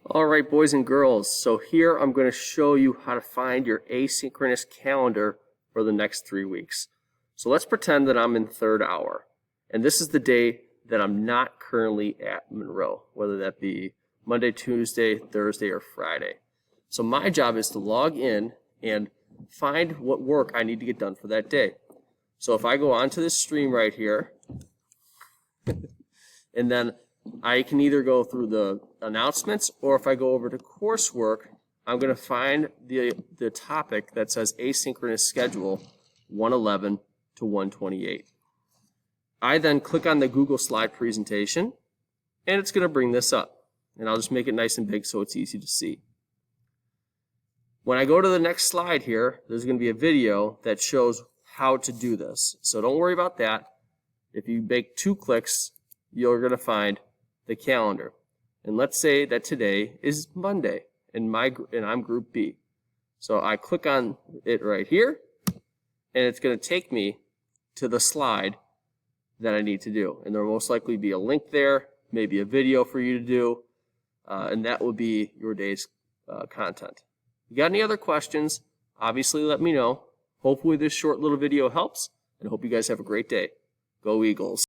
All right, boys and girls, so here I'm going to show you how to find your asynchronous calendar for the next 3 weeks. So let's pretend that I'm in third hour, and this is the day that I'm not currently at Monroe, whether that be Monday, Tuesday, Thursday, or Friday. So my job is to log in and find what work I need to get done for that day. So if I go onto this stream right here, and then I can either go through the announcements, or if I go over to coursework, I'm going to find the topic that says asynchronous schedule 111 to 128. I then click on the Google slide presentation, and it's going to bring this up. And I'll just make it nice and big so it's easy to see. When I go to the next slide here, there's going to be a video that shows how to do this. So don't worry about that. If you make 2 clicks, you're going to find the calendar. And let's say that today is Monday and I'm group B. So I click on it right here, and it's going to take me to the slide that I need to do. And there will most likely be a link there, maybe a video for you to do, and that will be your day's content. If you got any other questions, obviously let me know. Hopefully this short little video helps, and hope you guys have a great day. Go Eagles.